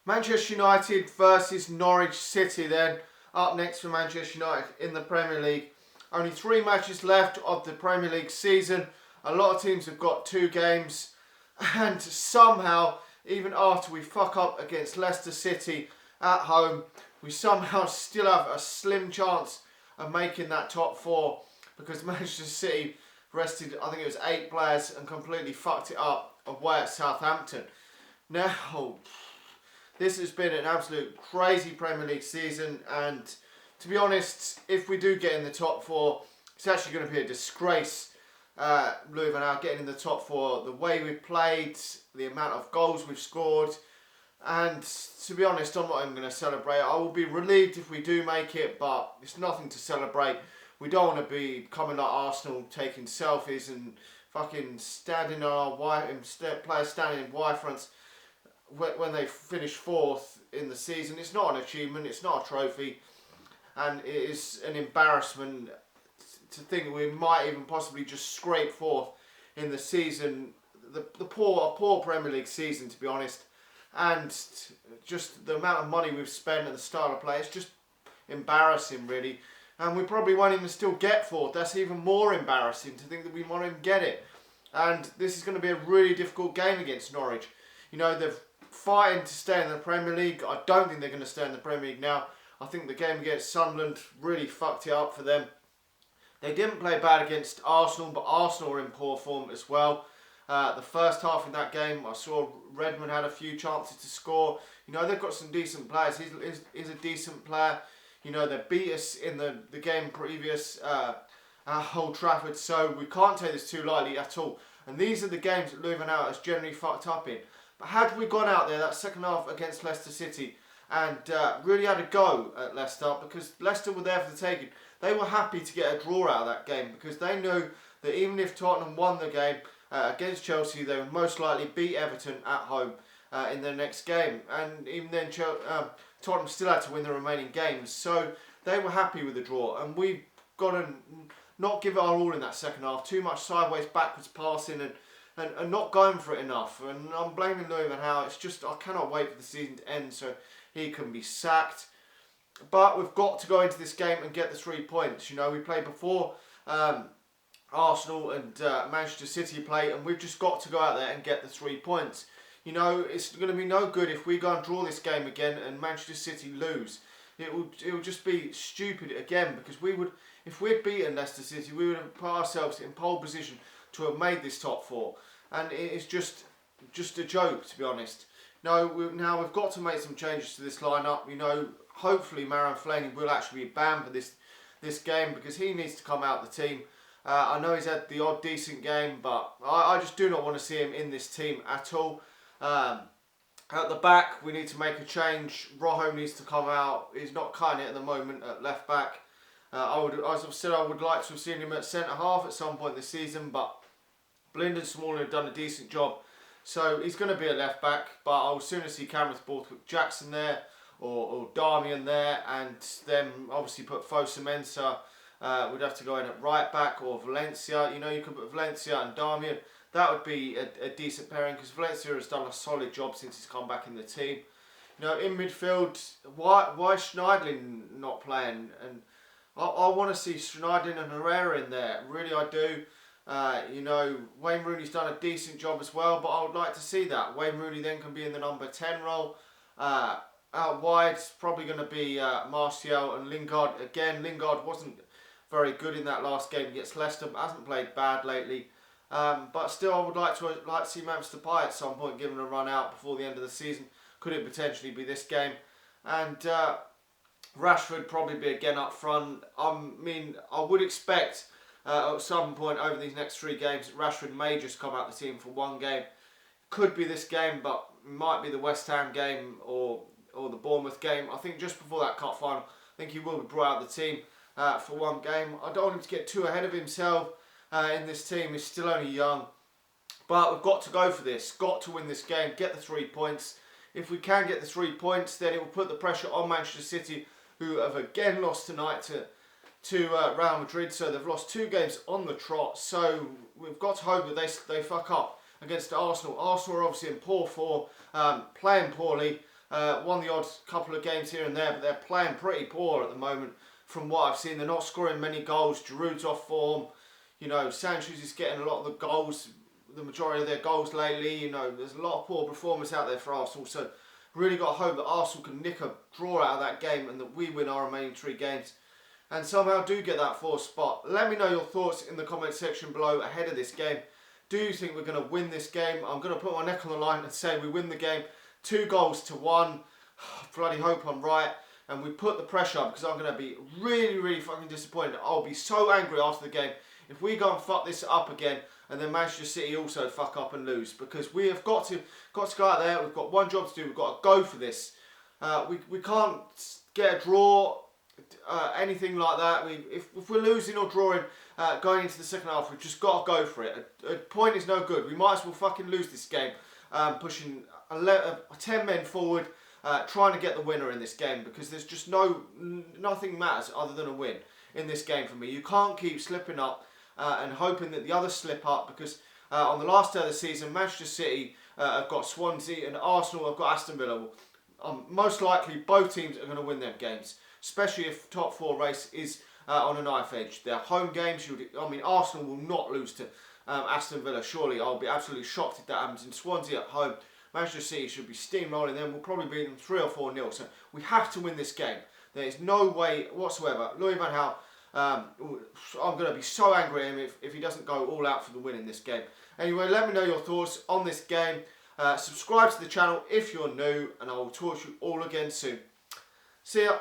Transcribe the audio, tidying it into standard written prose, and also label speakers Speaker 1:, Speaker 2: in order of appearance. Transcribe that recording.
Speaker 1: Manchester United versus Norwich City then. Up next for Manchester United in the Premier League. Only 3 matches left of the Premier League season. A lot of teams have got 2 games. And somehow, even after we fuck up against Leicester City at home, we somehow still have a slim chance of making that top 4. Because Manchester City rested, I think it was 8 players and completely fucked it up away at Southampton. Now, this has been an absolute crazy Premier League season, and to be honest, if we do get in the top 4, it's actually going to be a disgrace. Louis van Gaal getting in the top 4, the way we've played, the amount of goals we've scored, and to be honest, I'm not even going to celebrate. I will be relieved if we do make it, but it's nothing to celebrate. We don't want to be coming like Arsenal, taking selfies and fucking standing on our players standing in Y fronts when they finish 4th in the season. It's not an achievement, it's not a trophy, and it is an embarrassment to think we might even possibly just scrape 4th in the season. A poor Premier League season, to be honest, and just the amount of money we've spent and the style of play, it's just embarrassing really. And we probably won't even still get 4th. That's even more embarrassing to think that we won't even get it. And this is going to be a really difficult game against Norwich. You know, they're fighting to stay in the Premier League. I don't think they're going to stay in the Premier League now. I think the game against Sunderland really fucked it up for them. They didn't play bad against Arsenal, but Arsenal are in poor form as well. The first half in that game, I saw Redmond had a few chances to score. You know, they've got some decent players. He's a decent player. You know, they beat us in the game previous at Old Trafford, so we can't take this too lightly at all. And these are the games that Louis van Gaal has generally fucked up in. But had we gone out there that second half against Leicester City and really had a go at Leicester, because Leicester were there for the taking, they were happy to get a draw out of that game because they knew that even if Tottenham won the game against Chelsea, they would most likely beat Everton at home in their next game. And even then, Tottenham still had to win the remaining games, so they were happy with the draw. And we've got to not give it our all in that second half. Too much sideways, backwards passing and not going for it enough. And I'm blaming Louis van Gaal. It's just, I cannot wait for the season to end so he can be sacked. But we've got to go into this game and get the 3 points. You know, we played before Arsenal and Manchester City play, and we've just got to go out there and get the 3 points. You know, it's going to be no good if we go and draw this game again and Manchester City lose. It will just be stupid again, because if we'd beaten Leicester City, we would have put ourselves in pole position to have made this top 4, and it is just a joke, to be honest. Now we've got to make some changes to this lineup. You know, hopefully Marouane Fellaini will actually be banned for this game, because he needs to come out the team. I know he's had the odd decent game, but I just do not want to see him in this team at all. At the back, we need to make a change. Rojo needs to come out. He's not cutting it at the moment at left back. As I've said, I would like to have seen him at centre half at some point this season, but Blind and Smalling have done a decent job. So he's going to be a left back, but I'll sooner see Cameron Jackson there or Darmian there, and then obviously put Fosu Mensah. We'd have to go in at right back, or Valencia. You know, you could put Valencia and Darmian. That would be a decent pairing, because Valencia has done a solid job since he's come back in the team. You know, in midfield, why Schneidlin not playing? And I want to see Schneidlin and Herrera in there. Really, I do. You know, Wayne Rooney's done a decent job as well, but I would like to see that. Wayne Rooney then can be in the number 10 role. Out wide, it's probably going to be Martial and Lingard. Again, Lingard wasn't very good in that last game against Leicester, but hasn't played bad lately. But still, I would like to see Memphis Depay at some point given a run out before the end of the season. Could it potentially be this game? And Rashford probably be again up front. I mean, I would expect at some point over these next 3 games, Rashford may just come out the team for one game. Could be this game, but might be the West Ham game or the Bournemouth game. I think just before that cup final, I think he will be brought out the team for one game. I don't want him to get too ahead of himself in this team. He's still only young. But we've got to go for this. Got to win this game. Get the 3 points. If we can get the 3 points, then it will put the pressure on Manchester City, who have again lost tonight to Real Madrid. So they've lost 2 games on the trot. So we've got to hope that they fuck up against Arsenal. Arsenal are obviously in poor form, playing poorly. Won the odd couple of games here and there, but they're playing pretty poor at the moment from what I've seen. They're not scoring many goals. Giroud's off form. You know, Sanchez is getting a lot of the goals, the majority of their goals lately. You know, there's a lot of poor performance out there for Arsenal. So really got to hope that Arsenal can nick a draw out of that game and that we win our remaining 3 games and somehow do get that 4th spot. Let me know your thoughts in the comment section below ahead of this game. Do you think we're going to win this game? I'm going to put my neck on the line and say we win the game 2-1. Bloody hope I'm right. And we put the pressure up because I'm going to be really, really fucking disappointed. I'll be so angry after the game if we go and fuck this up again and then Manchester City also fuck up and lose, because we have got to go out there. We've got one job to do. We've got to go for this. We can't get a draw, anything like that. If we're losing or drawing going into the second half, we've just got to go for it. A point is no good. We might as well fucking lose this game, pushing 10 men forward, trying to get the winner in this game, because there's just nothing matters other than a win in this game for me. You can't keep slipping up and hoping that the others slip up, because on the last day of the season, Manchester City have got Swansea and Arsenal have got Aston Villa. Most likely both teams are going to win their games, especially if top 4 race is on a knife edge. Their home games, Arsenal will not lose to Aston Villa, surely. I'll be absolutely shocked if that happens. In Swansea at home, Manchester City should be steamrolling them. We'll probably beat them 3 or 4-0. So we have to win this game. There is no way whatsoever. Louis van Gaal, I'm going to be so angry at him if he doesn't go all out for the win in this game. Anyway, let me know your thoughts on this game. Subscribe to the channel if you're new, and I will talk to you all again soon. See ya.